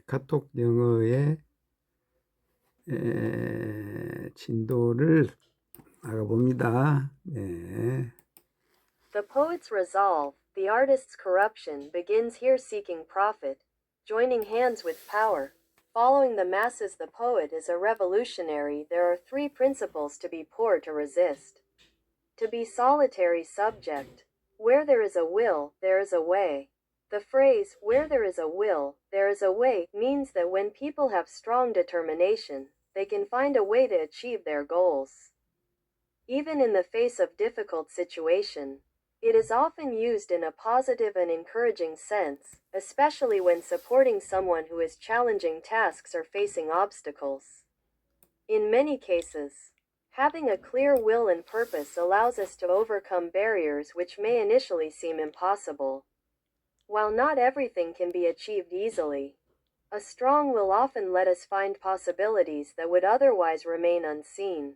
카톡 영어의 진도를 나가봅니다. 네. The poet's resolve, the artist's corruption begins here seeking profit, joining hands with power. Following the masses, the poet is a revolutionary. There are three principles to be poor to resist. To be solitary subject. Where there is a will, there is a way. The phrase, where there is a will, there is a way, means that when people have strong determination, they can find a way to achieve their goals. Even in the face of difficult situation, it is often used in a positive and encouraging sense, especially when supporting someone who is challenging tasks or facing obstacles. In many cases, having a clear will and purpose allows us to overcome barriers which may initially seem impossible. While not everything can be achieved easily, a strong will often let us find possibilities that would otherwise remain unseen.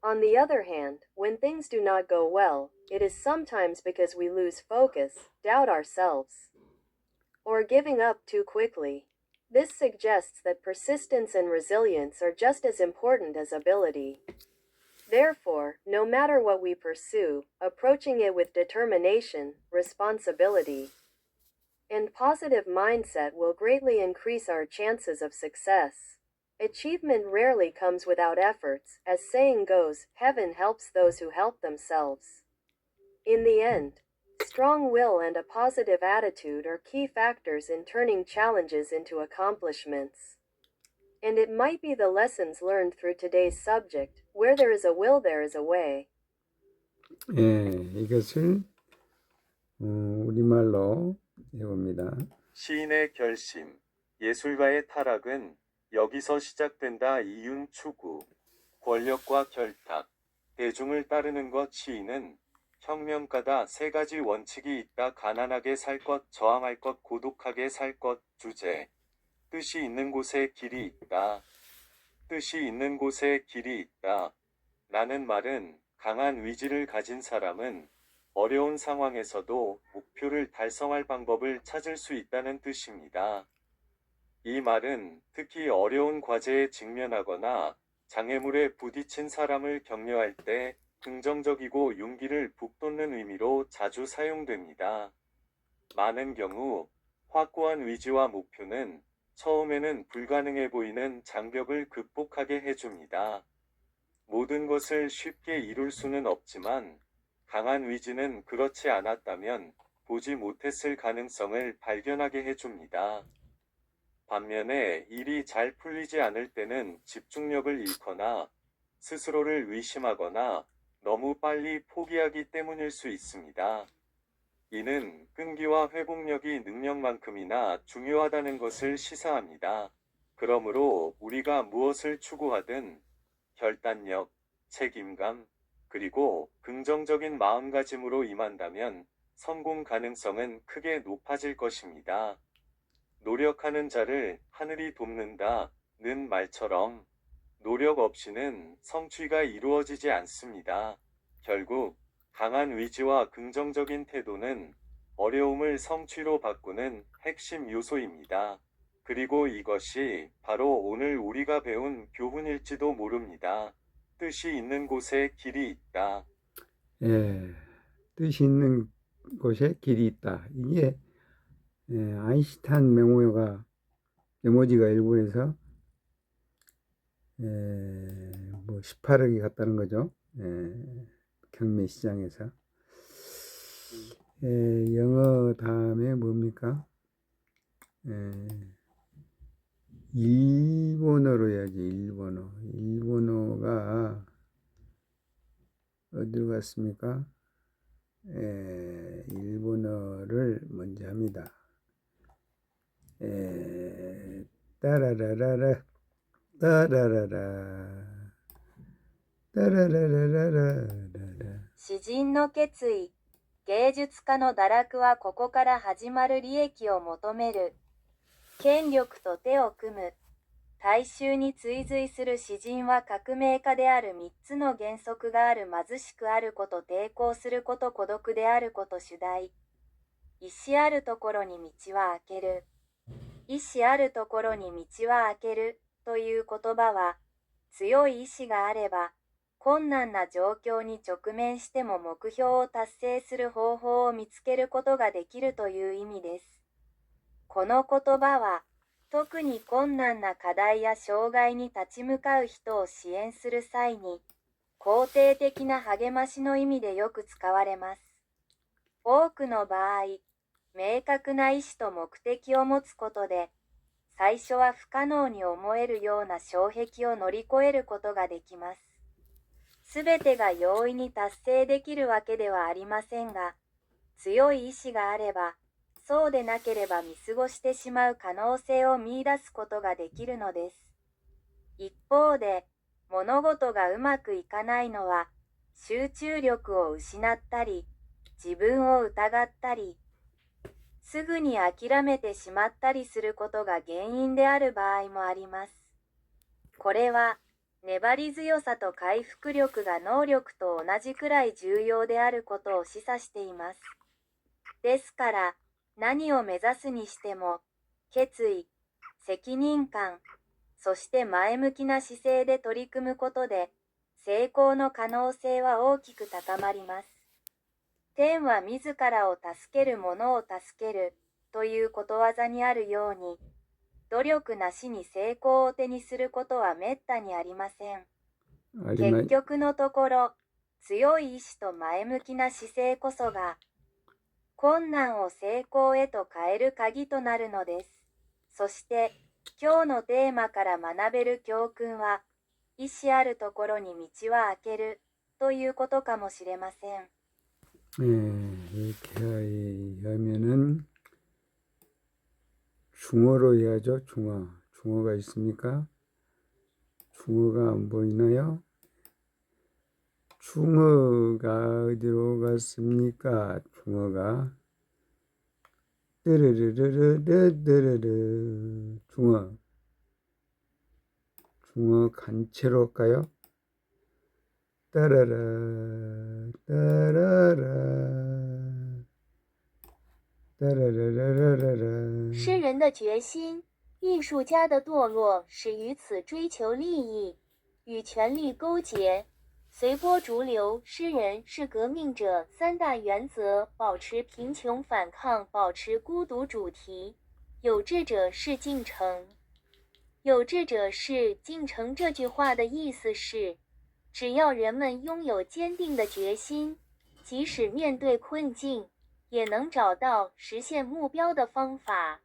On the other hand, when things do not go well, it is sometimes because we lose focus, doubt ourselves, or giving up too quickly. This suggests that persistence and resilience are just as important as ability. Therefore, no matter what we pursue, approaching it with determination, responsibility, and positive mindset will greatly increase our chances of success. Achievement rarely comes without efforts. As saying goes, heaven helps those who help themselves. In the end, strong will and a positive attitude are key factors in turning challenges into accomplishments. And it might be the lessons learned through today's subject. Where there is a will, there is a way. 이것을 우리말로 해봅니다. 시인의 결심, 예술가의 타락은 여기서 시작된다. 이윤 추구, 권력과 결탁, 대중을 따르는 것. 시인은 혁명가다. 세 가지 원칙이 있다. 가난하게 살 것, 저항할 것, 고독하게 살 것. 주제, 뜻이 있는 곳에 길이 있다. 뜻이 있는 곳에 길이 있다. 라는 말은 강한 위지를 가진 사람은 어려운 상황에서도 목표를 달성할 방법을 찾을 수 있다는 뜻입니다. 이 말은 특히 어려운 과제에 직면하거나 장애물에 부딪힌 사람을 격려할 때 긍정적이고 용기를 북돋는 의미로 자주 사용됩니다. 많은 경우 확고한 위지와 목표는 처음에는 불가능해 보이는 장벽을 극복하게 해줍니다. 모든 것을 쉽게 이룰 수는 없지만 강한 위지는 그렇지 않았다면 보지 못했을 가능성을 발견하게 해줍니다. 반면에 일이 잘 풀리지 않을 때는 집중력을 잃거나 스스로를 의심하거나 너무 빨리 포기하기 때문일 수 있습니다. 이는 끈기와 회복력이 능력만큼이나 중요하다는 것을 시사합니다. 그러므로 우리가 무엇을 추구하든 결단력, 책임감, 그리고 긍정적인 마음가짐으로 임한다면 성공 가능성은 크게 높아질 것입니다. 노력하는 자를 하늘이 돕는다는 말처럼 노력 없이는 성취가 이루어지지 않습니다. 결국 강한 위지와 긍정적인 태도는 어려움을 성취로 바꾸는 핵심 요소입니다. 그리고 이것이 바로 오늘 우리가 배운 교훈일지도 모릅니다. 뜻이 있는 곳에 길이 있다. 뜻이 있는 곳에 길이 있다. 이게 아인슈타인 메모지가 일본에서 18억이 갔다는 거죠. 경매 시장에서. 영어 다음에 뭡니까? 일본어로 해야지. 일본어가 어디로 갔습니까? 일본어를 먼저 합니다. 따라라라라 따라라라 따라라라라라 詩人の決意。芸術家の堕落はここから始まる。利益を求める。権力と手を組む。大衆に追随する詩人は革命家である。3つの原則がある。貧しくあること、抵抗すること、孤独であること。主題。石あるところに道は開ける。意志あるところに道は開けるという言葉は、強い意志があれば、困難な状況に直面しても目標を達成する方法を見つけることができるという意味です。この言葉は、特に困難な課題や障害に立ち向かう人を支援する際に、肯定的な励ましの意味でよく使われます。多くの場合、明確な意思と目的を持つことで、最初は不可能に思えるような障壁を乗り越えることができます。すべてが容易に達成できるわけではありませんが、強い意志があれば、そうでなければ見過ごしてしまう可能性を見出すことができるのです。一方で、物事がうまくいかないのは、集中力を失ったり、自分を疑ったり、すぐに諦めてしまったりすることが原因である場合もあります。これは、粘り強さと回復力が能力と同じくらい重要であることを示唆しています。ですから、何を目指すにしても、決意、責任感、そして前向きな姿勢で取り組むことで、成功の可能性は大きく高まります。天は自らを助ける者を助けるということわざにあるように、努力なしに成功を手にすることはめったにありません。結局のところ、強い意志と前向きな姿勢こそが、困難を成功へと変える鍵となるのです。そして、今日のテーマから学べる教訓は、意志あるところに道は開けるということかもしれません。이렇게 하면은 중어로 해야죠. 중어. 중어가 있습니까? 중어가 안 보이나요? 중어가 어디로 갔습니까? 중어가 르르르르르르르 중어 간체로 할까요? 따라라 따라라 따라라라라라 诗人的决心，艺术家的堕落始于此追求利益，与权力勾结，随波逐流。诗人是革命者三大原则：保持贫穷反抗，保持孤独主题。有志者事竟成。有志者事竟成这句话的意思是，只要人们拥有坚定的决心，即使面对困境，也能找到实现目标的方法。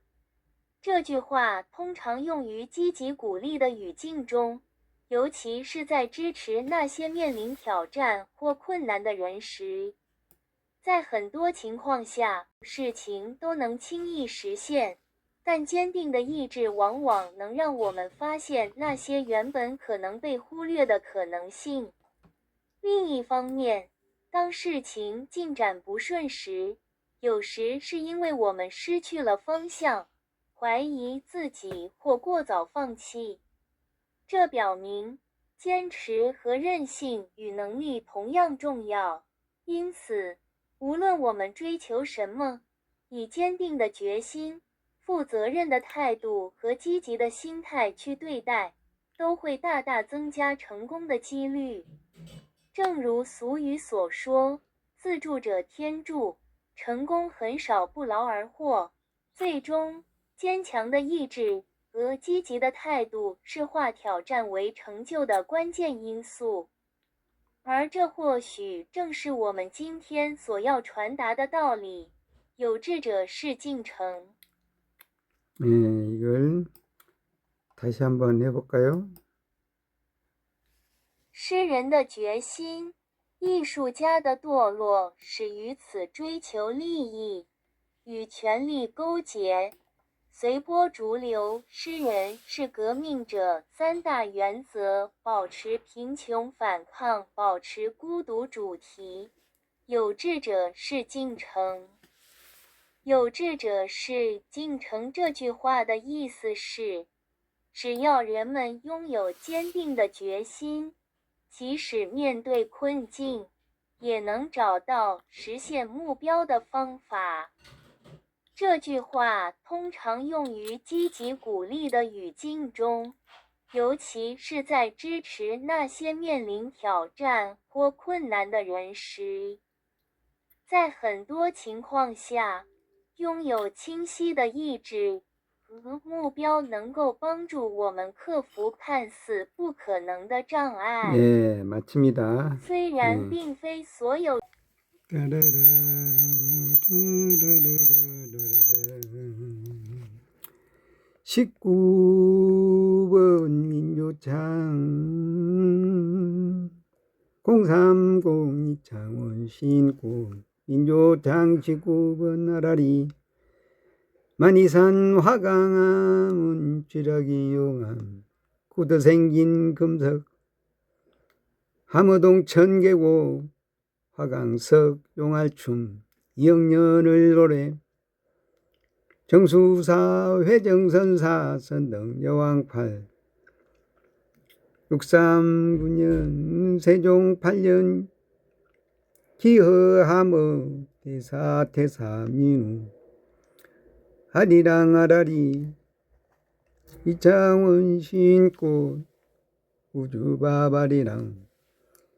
这句话通常用于积极鼓励的语境中，尤其是在支持那些面临挑战或困难的人时。在很多情况下，事情都能轻易实现，但坚定的意志往往能让我们发现那些原本可能被忽略的可能性。另一方面，当事情进展不顺时，有时是因为我们失去了方向，怀疑自己或过早放弃。这表明，坚持和韧性与能力同样重要。因此，无论我们追求什么，以坚定的决心、负责任的态度和积极的心态去对待，都会大大增加成功的几率。正如俗语所说，自助者天助，成功很少不劳而获。最终，坚强的意志和积极的态度是化挑战为成就的关键因素。而这或许正是我们今天所要传达的道理。有志者事竟成。 이걸 다시 한번 해볼까요? 诗人的决心，艺术家的堕落始于此追求利益，与权力勾结，随波逐流。诗人是革命者三大原则：保持贫穷反抗，保持孤独主题。有志者事竟成。有志者事竟成这句话的意思是，只要人们拥有坚定的决心，即使面对困境，也能找到实现目标的方法。这句话通常用于积极鼓励的语境中，尤其是在支持那些面临挑战或困难的人时。在很多情况下，拥有清晰的意志和目标能够帮助我们克服看似不可能的障碍。 네, 마칩니다. 虽然并非所有 19번 민조창 030 이창원 신고 민조창 19번 아라리 만이산 화강암은 쥐락이 용암 굳어생긴 금석 함어동 천계고 화강석 용알춤 이영년을 노래 정수사 회정선사 선등 여왕팔 639년 세종 8년 기허함어 대사 민우 아리랑 아라리 이창원 신꽃 우주바바리랑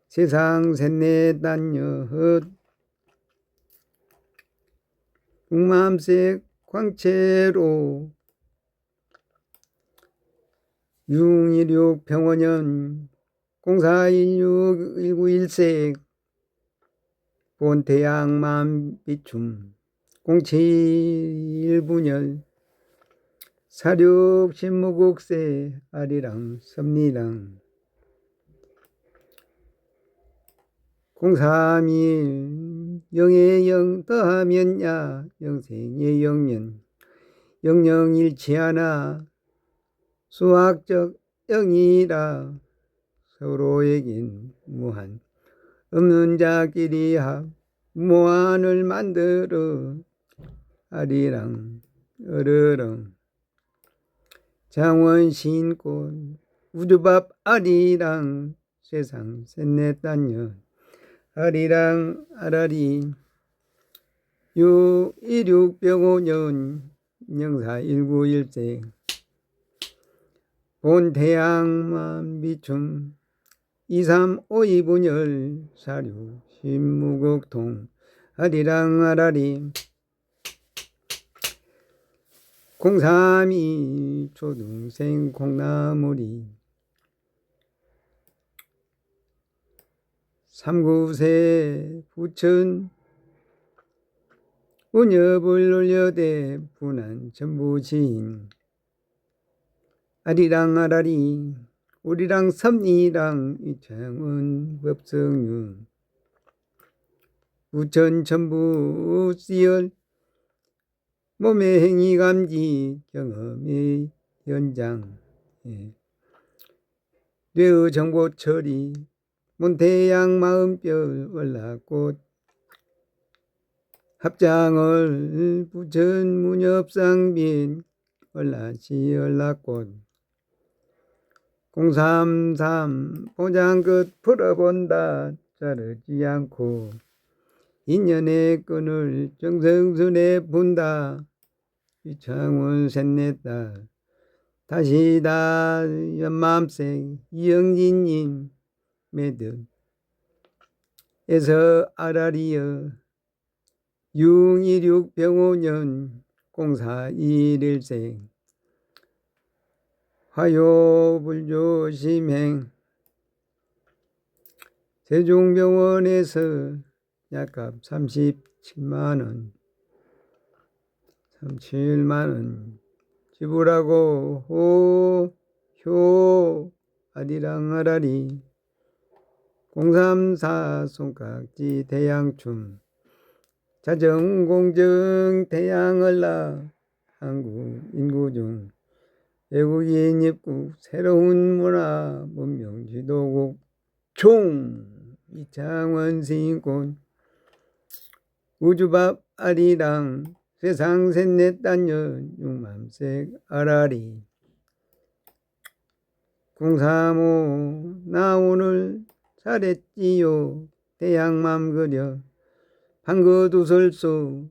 세상 셋넷 단여헛 국맘색 광채로 616 병원연 0416 191색 본태양만 비춤 07분열 사륙 신무국세 아리랑 섭리랑 031 영의 영 더하면 야 영생의 영면 영영일치하나 수학적 영이라 서로에겐 무한 없는 자끼리 합 무한을 만들어 아리랑 어르렁 장원 신꽃 우주밥 아리랑 세상 셋넷 단여 아리랑 아라리 616병오년 영사 191세 본태양만 비춤 2352분열 사륙 신무국통 아리랑 아라리 032 초등생 콩나물이 39세 부천 운엽을 올려대 분한 전부지인 아리랑 아라리 우리랑 섭리랑 이창원 법성유 부천 전부 씨열 몸의 행위 감지 경험의 현장 뇌의 정보 처리 문태양 마음별 월라꽃 합장을 부천 문엽상빈 월라시 월라꽃 033 포장 끝 풀어본다 자르지 않고 인연의 끈을 정성스레 분다 이창원 셋넷딸 다시 다 연맘생 이영진님 매듭 에서 아라리여 626 병오년 0411생 화요불조심행 세종병원에서 약값 37만원 지불하고 호효 아리랑 아라리 034 손깍지 대양춤 자정공정 대양을라 한국 인구 중 외국인 입국 새로운 문화 문명 지도국 총 이창원 시인권 우주밥 아리랑 세상 셋넷 단여 육맘색 아라리 035 나 오늘 잘했지요 대양맘 그려 방긋 웃을소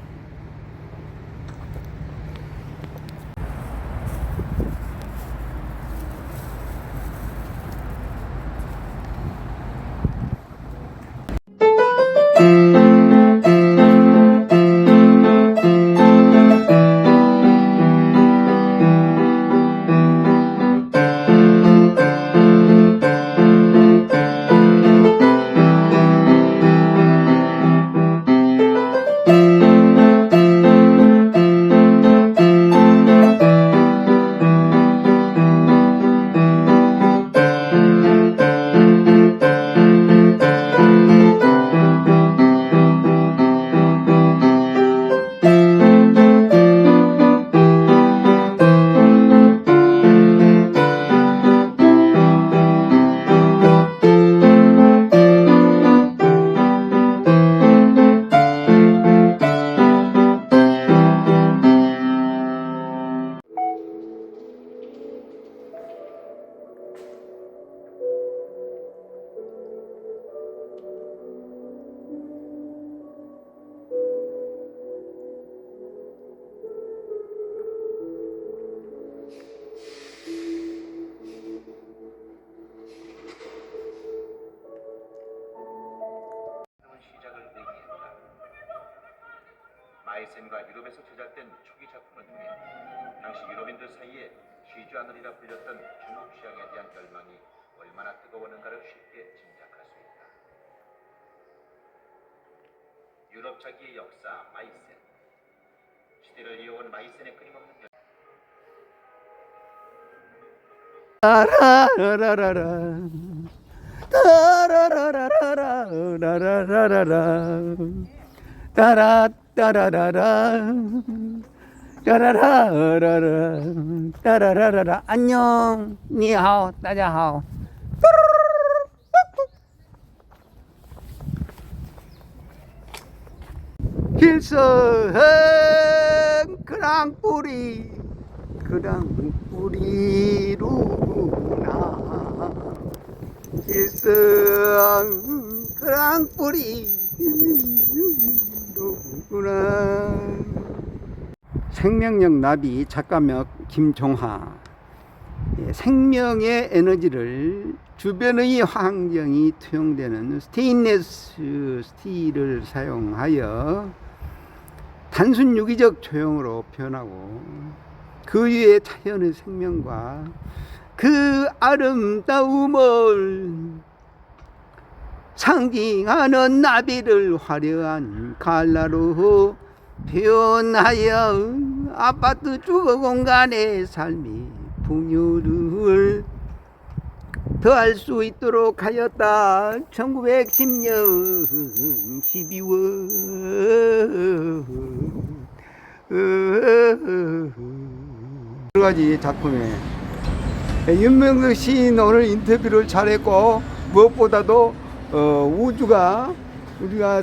시작을 의미했다. 마이센과 유럽에서 제작된 초기 작품을 통해 당시 유럽인들 사이에 쉬지 않으리라 불렸던 중국 취향에 대한 열망이 얼마나 뜨거웠는가를 쉽게 짐작할 수 있다. 유럽 자기의 역사 마이센. 시대를 이어온 마이센의 끊임없는 라라라라라 따라라라라라라라라라 따라따라라라 따라라라라 따라라라라 안녕 니하오 따자하오 길서행 그랑뿌리 그랑뿌리로구나 길서행 그랑뿌리로구나. 생명력 나비 작가명 김종하. 생명의 에너지를 주변의 환경이 투영되는 스테인리스 스틸을 사용하여 단순 유기적 조형으로 표현하고 그 위에 자연의 생명과 그 아름다움을 상징하는 나비를 화려한 칼라로 표현하여 아파트 주거 공간의 삶의 풍요를 더할 수 있도록 하였다. 1910년 12월 여러 가지 작품에 윤명석 시인 오늘 인터뷰를 잘했고 무엇보다도 우주가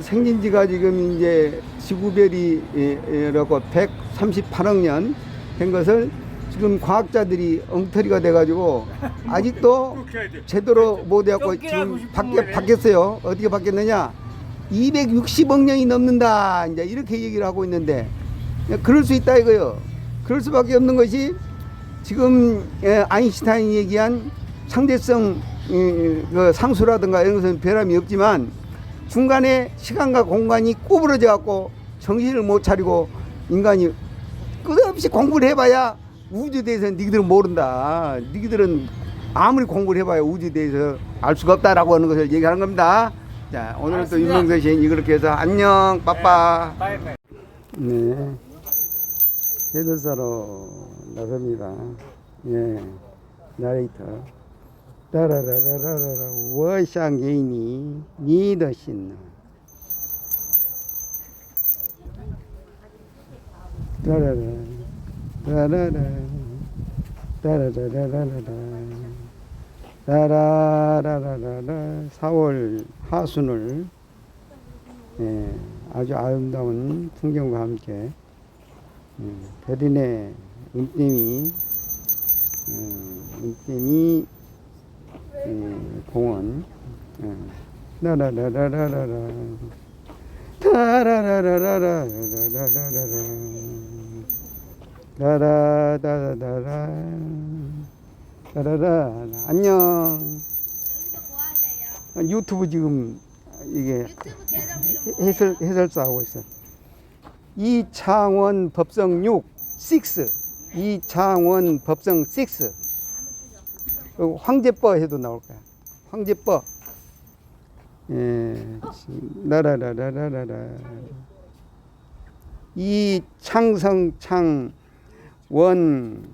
생긴 지가 지금 이제 지구별이 138억 년 된 것을 지금 과학자들이 엉터리가 돼가지고 아직도 제대로 못해갖고 지금 바뀌었어요. 어떻게 바뀌었느냐? 260억 년이 넘는다. 이제 이렇게 얘기를 하고 있는데 그럴 수 있다 이거요. 그럴 수밖에 없는 것이 지금 아인슈타인이 얘기한 상대성 그 상수라든가 이런 것은 변함이 없지만 중간에 시간과 공간이 구부러져 갖고 정신을 못 차리고 인간이 끝없이 공부를 해봐야 우주에 대해서 니들은 모른다. 니들은 아무리 공부를 해봐야 우주에 대해서 알 수가 없다라고 하는 것을 얘기하는 겁니다. 자, 오늘은 또 윤명선 시인 이렇게 해서 안녕 빠빠. 네, 해설사로 나섭니다. 예, 나레이터. 따라라라라라, 我想给你你的心。 따라라, 따라라, 따라라라라라, 따라라라라라. 4월 하순을 아주 아름다운 풍경과 함께 베린의 은땜이 공원. 라라라라라라, 타라라라라라라라라라, 라라라라라, 라라라. 안녕. 여기서 뭐 하세요? 유튜브 지금 이게 유튜브 계정 이름 뭐예요? 해설사 하고 있어. 이창원 법성 6 이창원 법성 6. 황제뻐 해도 나올 거야. 황제뻐. 예, 라라라라라라. 이 창성창 원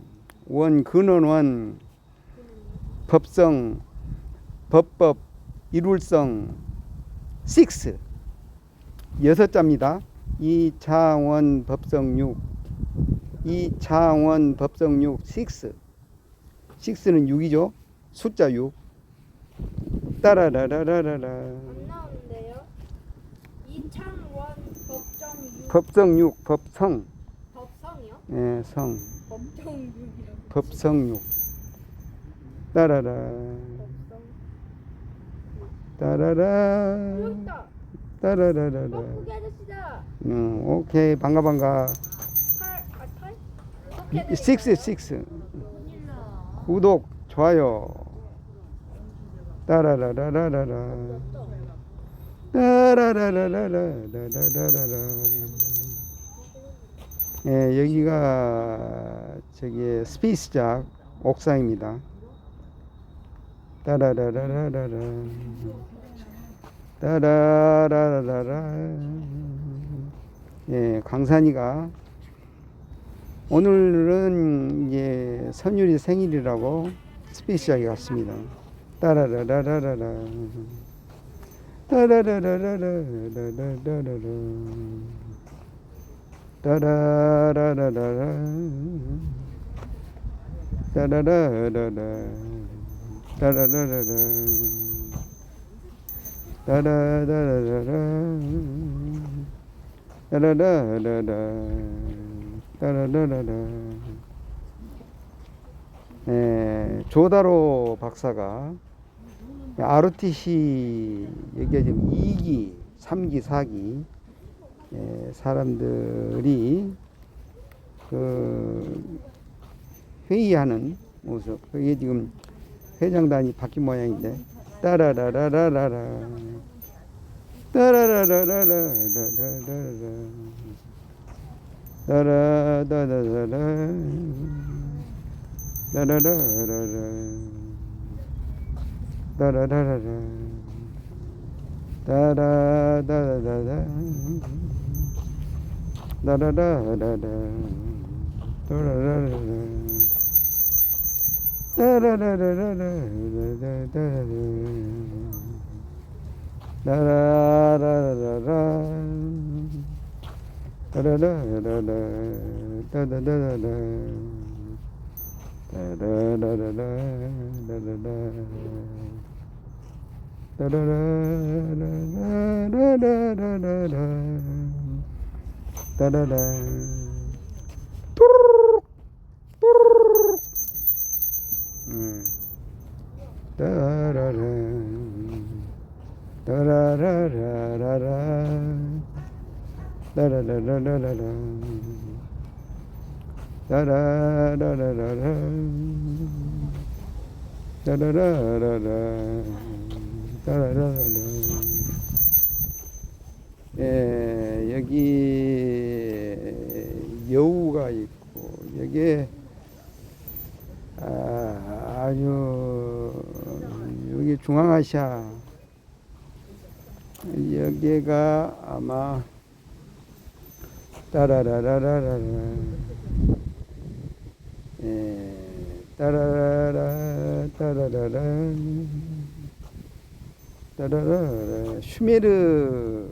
근원원 법성 법법 이룰성 6 6자입니다. 이창원 법성 6 이창원 법성 6 6는 6이죠. 숫자 6. 따라라라라라라. 안 나오는데요? 이창원 법정 법성 6 법성. 법성이요? 예, 성. 법정 6이라고. 법성 6. 따라라. 법성. 따라라. 여기다. 따라라라라. 덕후기 아저씨다. 오케이. 반가. 8, 6. 구독, 좋아요. 따라라라라라라. 따라라라라라라라라라. 예, 여기가 저기 스페이스작 옥상입니다. 따라라라라라라. 따라라라라라. 예, 강산이가 오늘은 이제 선율이 생일이라고 스페이스작에 갔습니다. 따라라라라라라. 따라라라라라라라라라. 따라라라라라. 따라라라라. 따라라라라. 따라라라라. 따라라라라. 따라라라라. 조다로 박사가 ROTC 여기가 지금 2기, 3기, 4기 사람들이 그 회의하는 모습. 그게 지금 회장단이 바뀐 모양인데 따라라라라라라. 따라라라라라라라라라. 따라라라라라. 따라라라라. 따라라라라. 따라라라라. 따라라라라. 따라라라라. 따라라라라라라라라. 따라라라라. 따라라라라. 따라라라라. 따라라라라라라라라라라라라라. 따라라. 따라라. 따라라라라라. 따라라라라라. 따라라라라라 따라라라라 따라라라라. 예, 여기 여우가 있고 여기에 아주 여기 중앙아시아 여기가 아마 따라라라라라 예, 따라라라 따라라라 따라라라 슈메르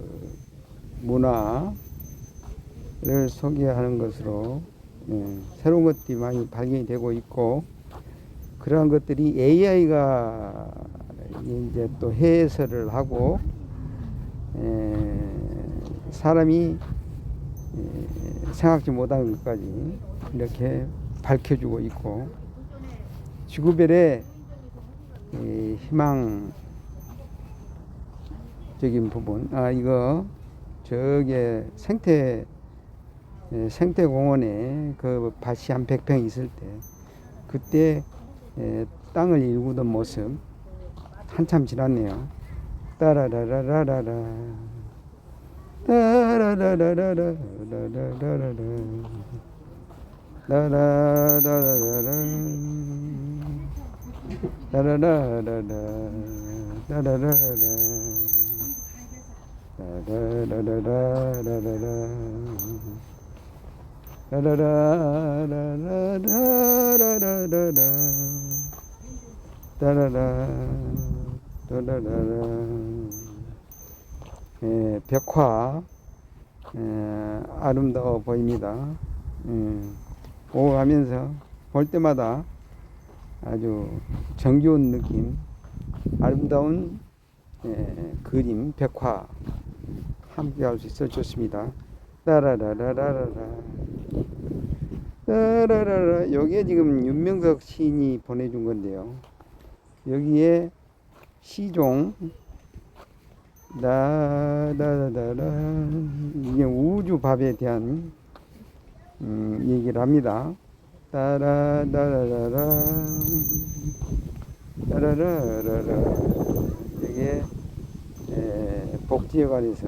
문화를 소개하는 것으로 새로운 것들이 많이 발견이 되고 있고 그러한 것들이 AI가 이제 또 해설을 하고 사람이 생각지 못한 것까지 이렇게 밝혀주고 있고 지구별의 희망적인 부분 이거 저게 생태공원에 그 밭이 한 100평 있을 때 그때 땅을 일구던 모습 한참 지났네요. 따라라라라라라 따라라라라라라라라라 라라라라라 라라라라라 라라라라라 벽화 아름다워 보입니다. 오가면서 볼 때마다 아주 정겨운 느낌, 아름다운 그림, 벽화 함께 할 수 있어 좋습니다. 따라라라라라 따라라라 여기에 지금 윤명석 시인이 보내준 건데요. 여기에 시종 라라라라 이게 우주밥에 대한 얘기를 합니다. 따라라라라 따라라라라 이게 복지회관에서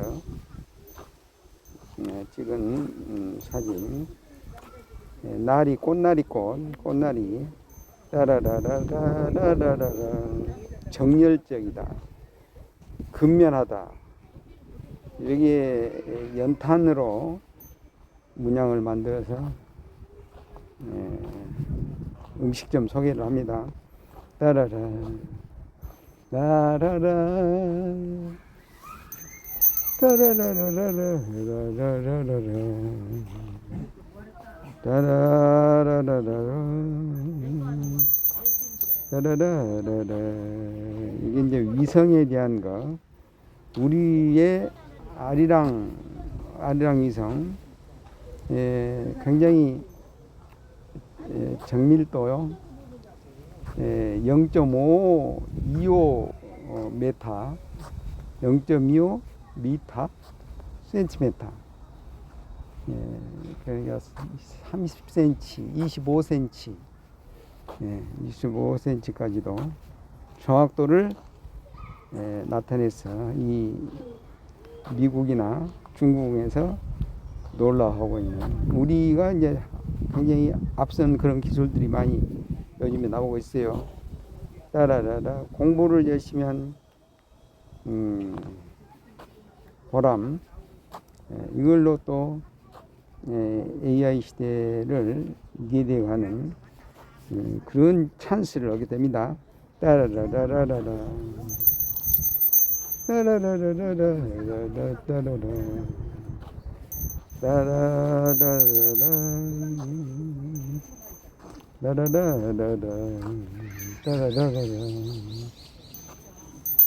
찍은 사진 나리 꽃나리 따라라라라라라라 정열적이다 근면하다 여기에 연탄으로 문양을 만들어서 음식점 소개를 합니다. 따라라 라라라 따라라라라라라라라 따라라라라 따라라라라 이게 이제 위성에 대한 거 우리의 아리랑 위성 굉장히 정밀도요 0.525 메타 0.25 미터 센티메타 그러니까 30cm 25cm 25cm까지도 정확도를 나타내서 이 미국이나 중국에서 놀라워하고 있는 우리가 이제 굉장히 앞선 그런 기술들이 많이 요즘에 나오고 있어요. 따라라라 공부를 열심히 한 보람 이걸로 또 AI 시대를 이겨내가는 그런 찬스를 얻게 됩니다. 따라라라라라 따라라라라라라라라 따라라라라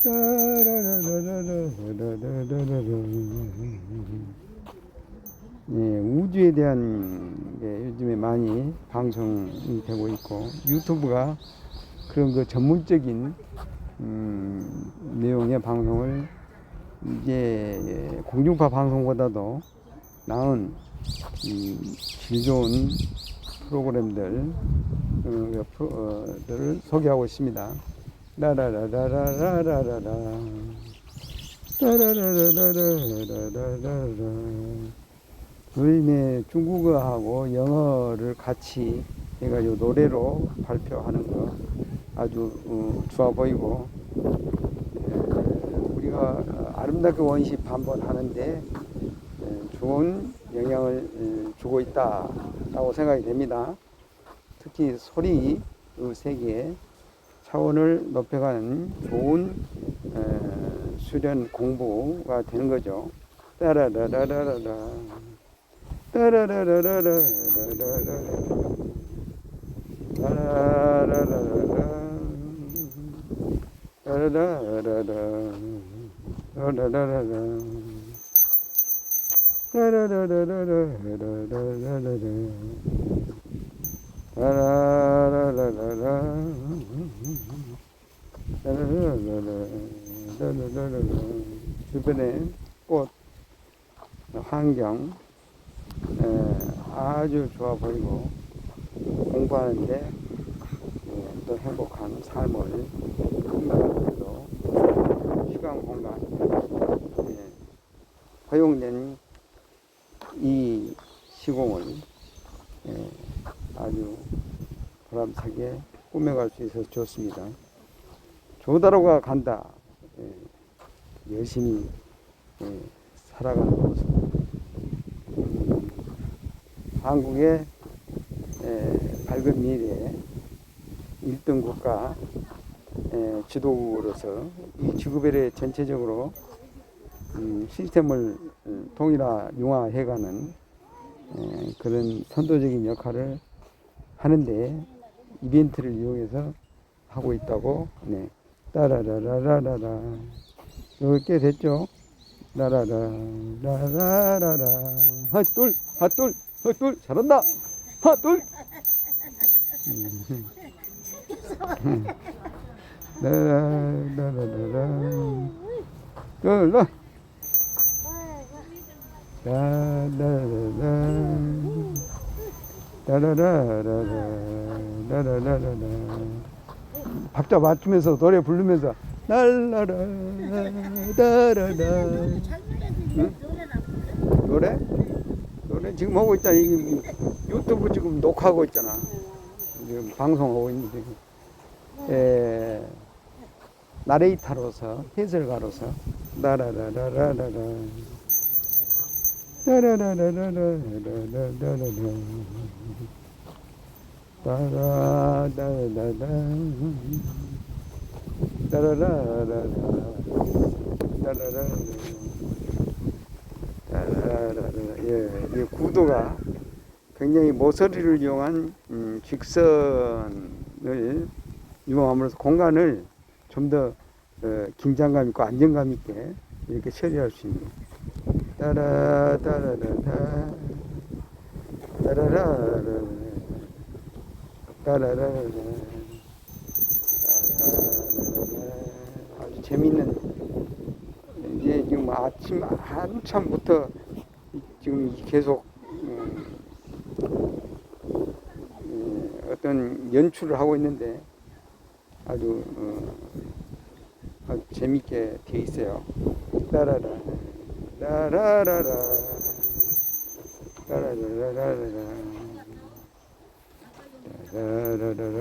따라라라라 따라라라라 우주에 대한 게 요즘에 많이 방송이 되고 있고 유튜브가 그런 그 전문적인 내용의 방송을 이제 공중파 방송보다도 나은 질 좋은 프로그램들 를 소개하고 있습니다. 라라라라라라라라 라라라라라라라라 요즘에 중국어하고 영어를 같이 해가지고 노래로 발표하는 거 아주 좋아 보이고 우리가 아름답게 원시 반번하는데 좋은 영향을 주고 있다라고 생각이 됩니다. 특히 소리 세계 차원을 높여가는 좋은 수련 공부가 되는 거죠. 따라라라라라 따라라라라라라라라 따라라라라 따라라라라 주변에 꽃, 환경 아주 좋아 보이고 공부하는데 또 행복한 삶을 건강하게도 시간 공간 허용된 이 시공을 아주 보람차게 꾸며갈 수 있어서 좋습니다. 조다로가 간다. 열심히 살아가는 모습. 한국의 밝은 미래 1등 국가 지도부로서 이 지구별의 전체적으로 시스템을 융화해가는 그런 선도적인 역할을 하는데 이벤트를 이용해서 하고 있다고. 따라라라라라라 여기 꽤 됐죠. 라라라라라라라 핫둘 핫둘 핫둘 잘한다 핫둘 라라라라라라 라라 라라라라라라라라라라 박자 맞추면서 노래 부르면서 날라라 따라라 응? 노래 지금 하고 있잖아. 이게 유튜브 지금 녹화하고 있잖아. 지금 방송하고 있는데 나레이터로서 해설가로서 라라라라라라라 라라라라라라라라라라 따라라라라라 따라라라라 따라라라 따라라라 이 구도가 굉장히 모서리를 이용한 직선을 이용함으로써 공간을 좀 더 긴장감 있고 안정감 있게 이렇게 처리할 수 있는 따라라라라 따라라라 따라라라 아주 재밌는 이제 지금 아침 한참부터 지금 계속 어떤 연출을 하고 있는데 아주 재밌게 돼 있어요. 따라라 라라라라 따라라라라라 따라라라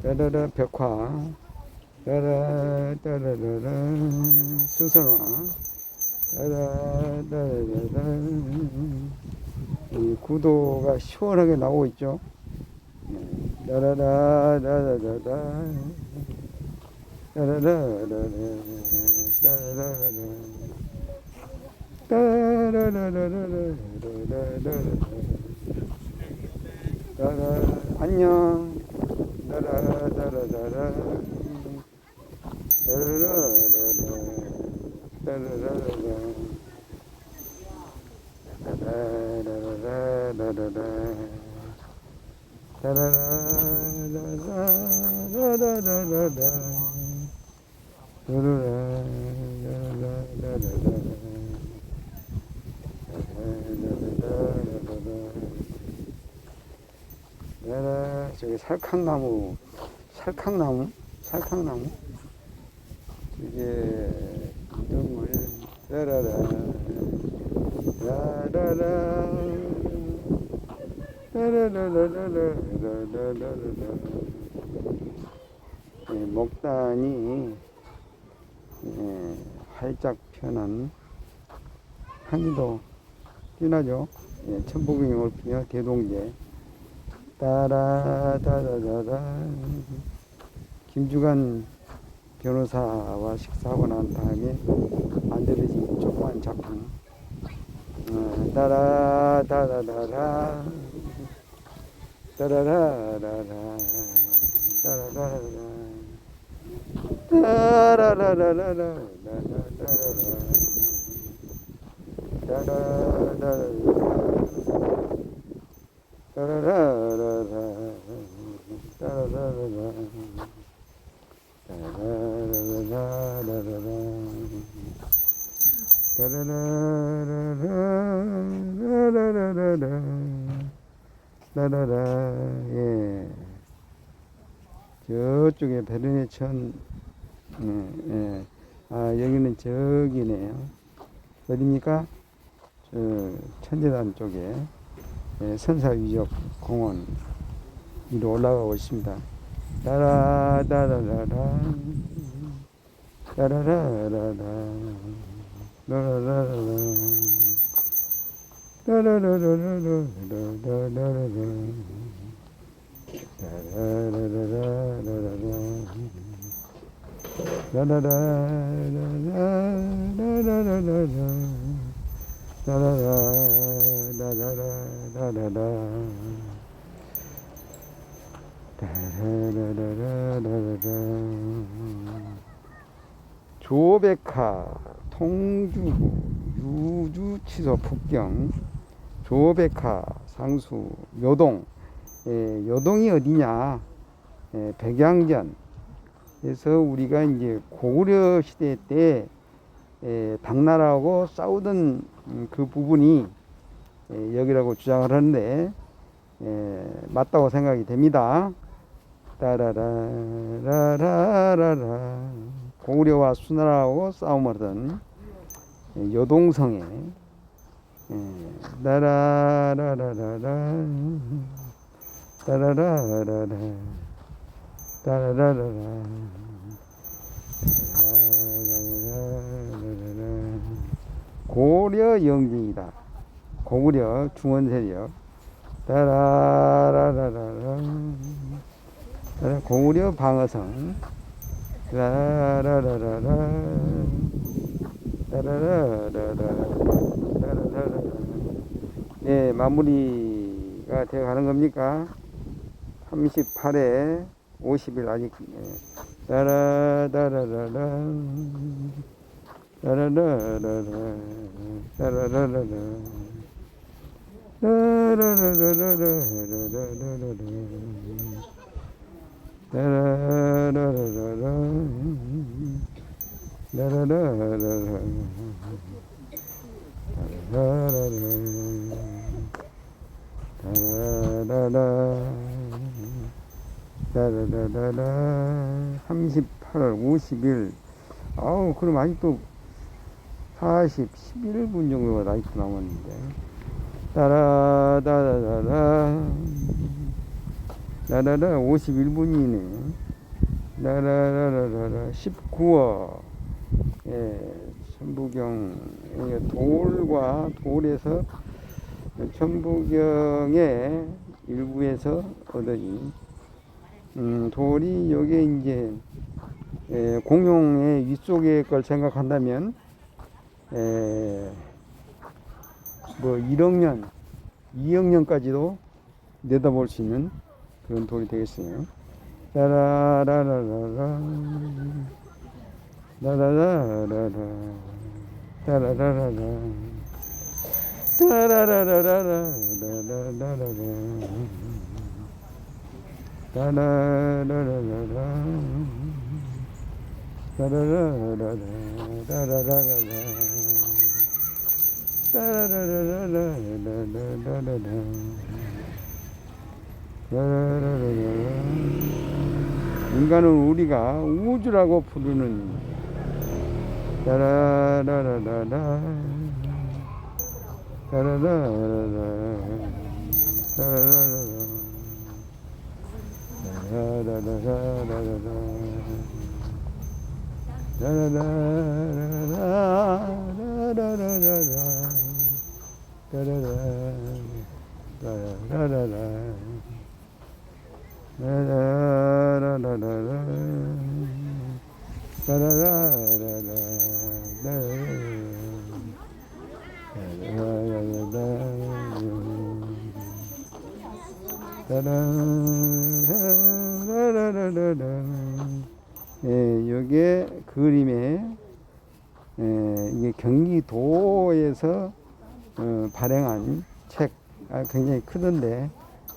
따라라 벽화 따라라라라 수선화 따라라라라 이 구도가 시원하게 나오고 있죠. 따라라라라라 따라라라라 따라라라라 안녕 따라라라라 따라라라라라라라 저기 살캉나무 이게 이름을 따라라 라라라 라라라라라라라라라 목단이 활짝 펴는 향기도 진하죠. 천부경이 올피며 대동제 따라따라따라 김주관 변호사와 식사하고 난 다음에 만들어진 조그만 작품 따라따라따라 따라라라라 따라라라라 따라라라라라 예. 저쪽에 베르네천 여기는 저기네요. 어디입니까? 저 천재단 쪽에 선사위적 공원 위로 올라가고 있습니다. 따라따라라라 따라라라라 라라라라 조백화 통주구 유주치소 북경 조백화 상수 요동 요동이 어디냐 백양전 그래서 우리가 이제 고구려 시대 때 당나라하고 싸우던 그 부분이 여기라고 주장을 하는데 맞다고 생각이 됩니다. 따라라라라라 고구려와 수나라하고 싸움을 하던 요동성에 따라라라라라 따라라라라 따라라라라 고려 영진이다. 고구려 중원세력 따라라라라라 고구려 방어성 따라라라라 따라라라라 예, 마무리가 되어 가는 겁니까? 38회 50일 아직 따라라라라 따라라라라 따라라라라 따라라라 38월 50일 아우 그럼 아직도 11분 정도가 아직도 남았는데 따라라라라 라라라 51분이네 라라라라라 19호 천부경 돌과 돌에서 천부경의 일부에서 얻어진 돌이 여기에 이제 공룡의 윗속의 걸 생각한다면 뭐 1억 년, 2억 년까지도 내다볼 수 있는 그런 돌이 되겠어요. 따라라라라라 라라라라라 따라라라라 따라라라라라 따라라라라 따라라라라 따라라라라 따라라라라라라라라 인간은 우리가 우주라고 부르는 따라라라라라 따라라라라 따라라라라 예, 요게 그림에 이게 경기도에서 발행한 책, 굉장히 크던데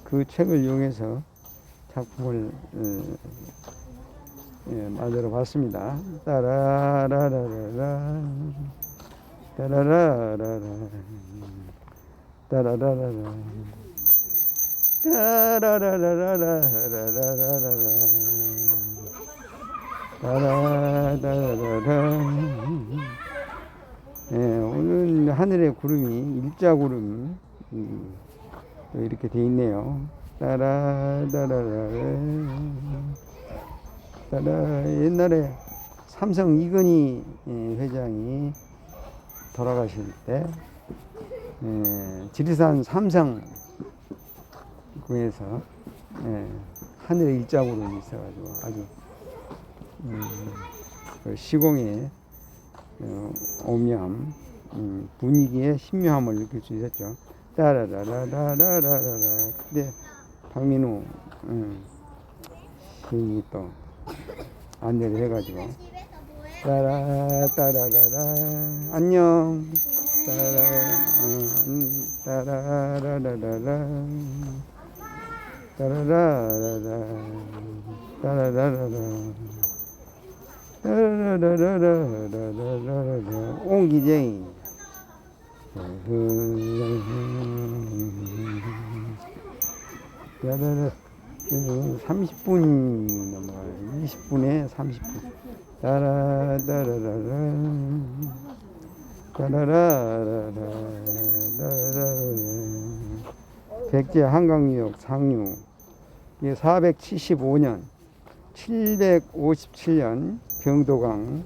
그 책을 이용해서 작품을 만들어 봤습니다. 따라라라라 따라라라라 따라라라라 따라라라라라라라라라라라라. 예, 오늘 하늘의 구름이 일자구름 이렇게 돼 있네요. 따라라라라 따라. 옛날에 삼성 이건희 회장이 돌아가실 때 지리산 삼성궁에서 하늘에 일자구름이 있어가지고 아주 그 시공의 오묘함, 분위기의 신묘함을 느낄 수 있었죠. 따라라라라라라라. 근데 박민우 시인이 또 안내를 해가지고 따라라라라 안녕 따라라라라라 따라라라라 따라라라라 따라라라라라라라라 옹기쟁이 30분이 넘어가요. 20분에 30분. 따라라라라 따라라라라 백제 한강유역 상류 이게 475년 757년 병도강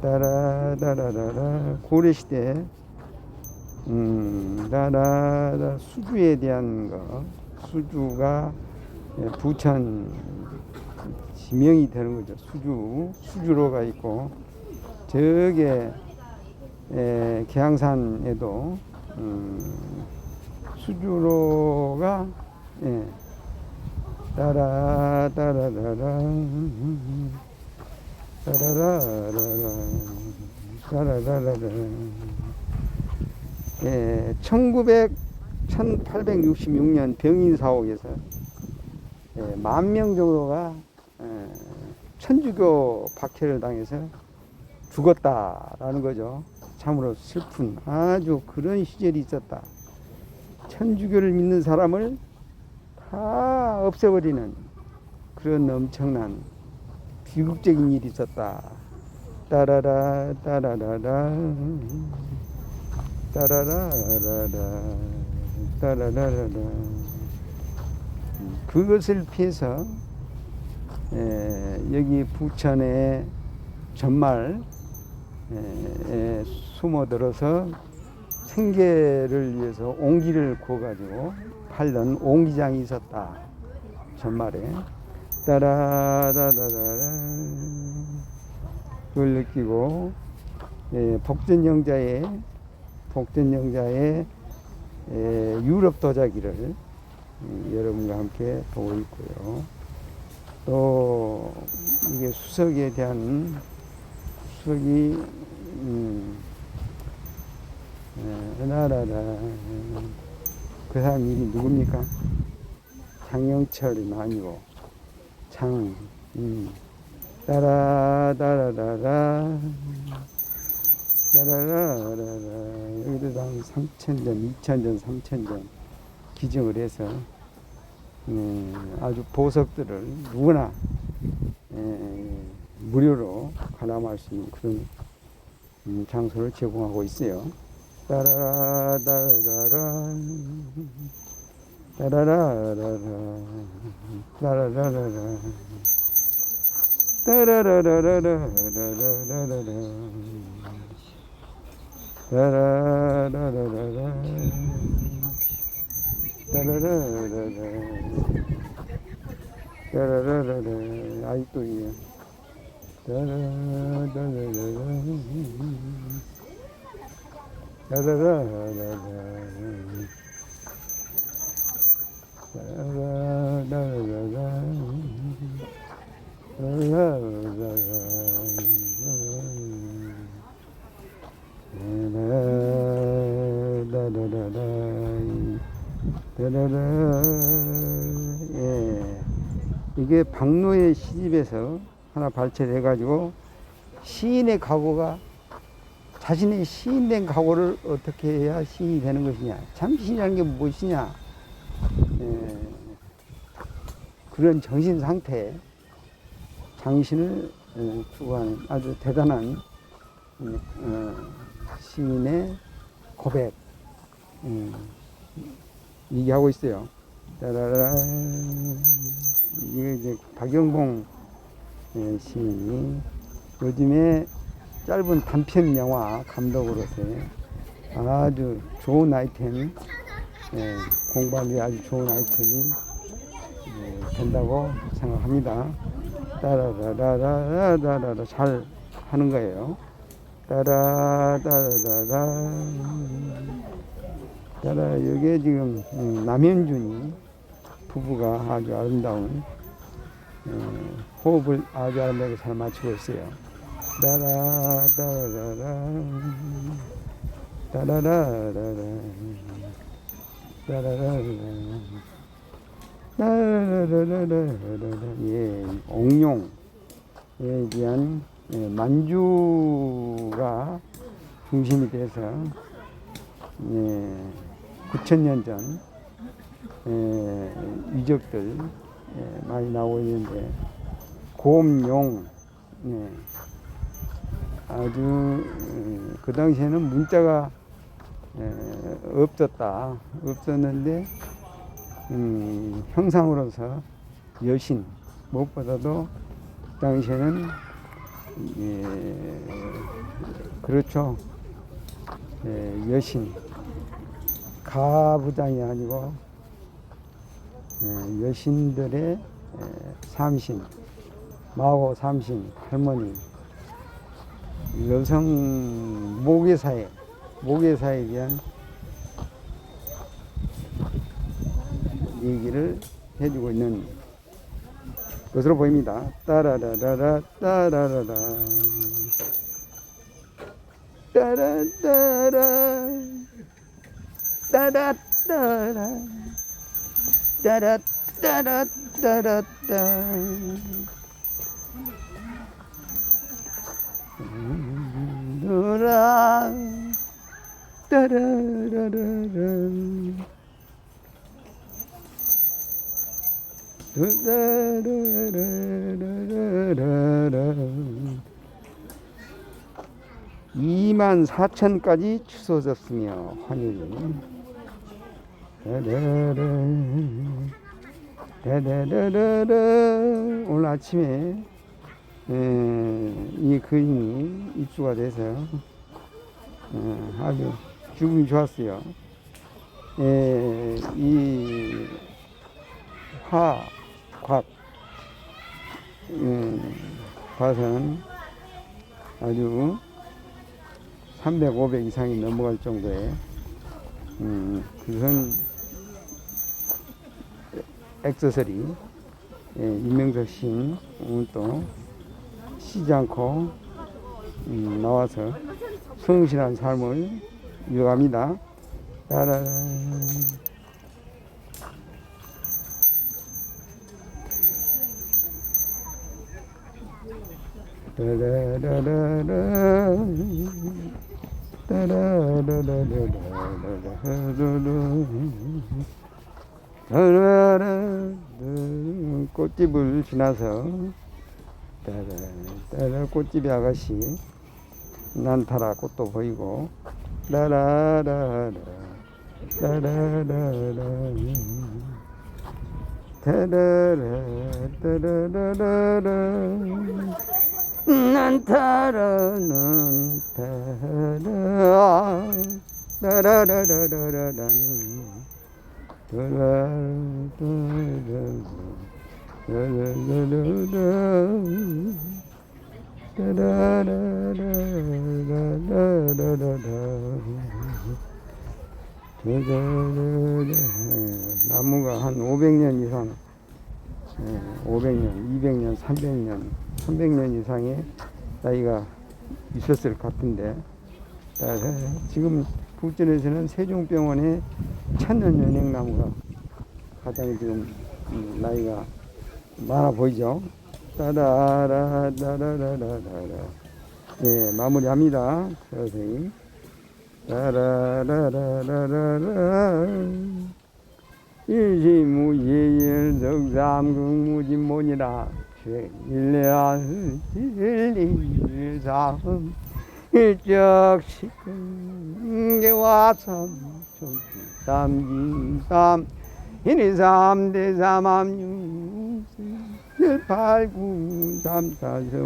따라라라라 고려시대 나라 수주에 대한 거 수주가 부천 지명이 되는 거죠. 수주로가 있고 저게 계양산에도 수주로가 따라라라라 따라라라라 따라라라라 1866년 병인사옥에서 10,000명 정도가 천주교 박해를 당해서 죽었다라는 거죠. 참으로 슬픈 아주 그런 시절이 있었다. 천주교를 믿는 사람을 다 없애버리는 그런 엄청난 비극적인 일이 있었다. 따라라 따라라라 따라라라라 따라라라라 그것을 피해서 여기 부천의 전말에 숨어들어서 생계를 위해서 옹기를 구워가지고 팔던 옹기장이 있었다. 전말에 따라라라라 그걸 느끼고 복전영자의 유럽 도자기를 여러분과 함께 보고 있고요. 또 이게 수석에 대한 수석이 나라라 그 사람 이름이 누굽니까? 장영철은 아니고 따라라라라 따라라라라 여기도 한 3,000전, 2,000전, 3,000전 기증을 해서 아주 보석들을 누구나 무료로 관람할 수 있는 그런 장소를 제공하고 있어요. 따라라라라라 따라라라라 따라라라라 따라라라라라라라라 따라라라라라 따라라라라 아직도 이게 따라라라라라 따라라라라 예, 이게 박노의 시집에서 하나 발췌해 가지고 시인의 각오가 자신의 시인된 각오를 어떻게 해야 시인이 되는 것이냐, 참 시인이라는 게 무엇이냐, 그런 정신 상태에 장신을 추구하는 아주 대단한 시인의 고백 얘기하고 있어요. 따라라. 이게 이제 박영봉 시인이 요즘에 짧은 단편 영화 감독으로서의 아주 좋은 아이템, 공부하기 아주 좋은 아이템이 된다고 생각합니다. 따라라라라라라 잘 하는 거예요. 따라따라라라 따라. 여기에 지금 남현준이 부부가 아주 아름다운 호흡을 아주 아름답게 잘 맞추고 있어요. 따라따라라라 따라라라라 따라라라라 예, 옥룡에 대한 만주가 중심이 돼서 9,000년 전 유적들 많이 나오고 있는데 곰용 아주 그 당시에는 문자가 없었는데 형상으로서 여신, 무엇보다도 그 당시에는 그렇죠, 여신, 가부장이 아니고 여신들의 삼신, 마호 삼신, 할머니, 여성 모계사에 대한 얘기를 해주고 있는 것으로 보입니다. 따라라라라 따라라라 따라따라 따라따라 따라따라따라따 따라 따라라라라 24,000까지 추서졌으며 환율이 오늘 아침에 이 그림이 입수가 돼서 아주 기분이 좋았어요. 이 과서는 아주 300, 500 이상이 넘어갈 정도의 그런 액세서리, 이명석 시인 또 쉬지 않고 나와서 성실한 삶을 이어갑니다. 따라라. 따라라라라 따라라라라라라라라 꽃집을 지나서 따라 꽃집의 아가씨 난타라 꽃도 보이고 라라라라 라라라라 따라라 따라라라 난타라 난타라 라라라라라라 나무가 한 500년 이상, 500년, 200년, 300년 이상의 나이가 있었을 것 같은데, 지금 북전에서는 세종병원의 천년연행나무가 가장 지금 나이가 많아 보이죠. 따라라라라라라라. 예, 마무리합니다. 선생님. 따라라라라라라. 일시무예일덕삼극무진문이라 죄일레안 일리삼 일적시근계와 삼삼기삼 인이삼대삼암육 18934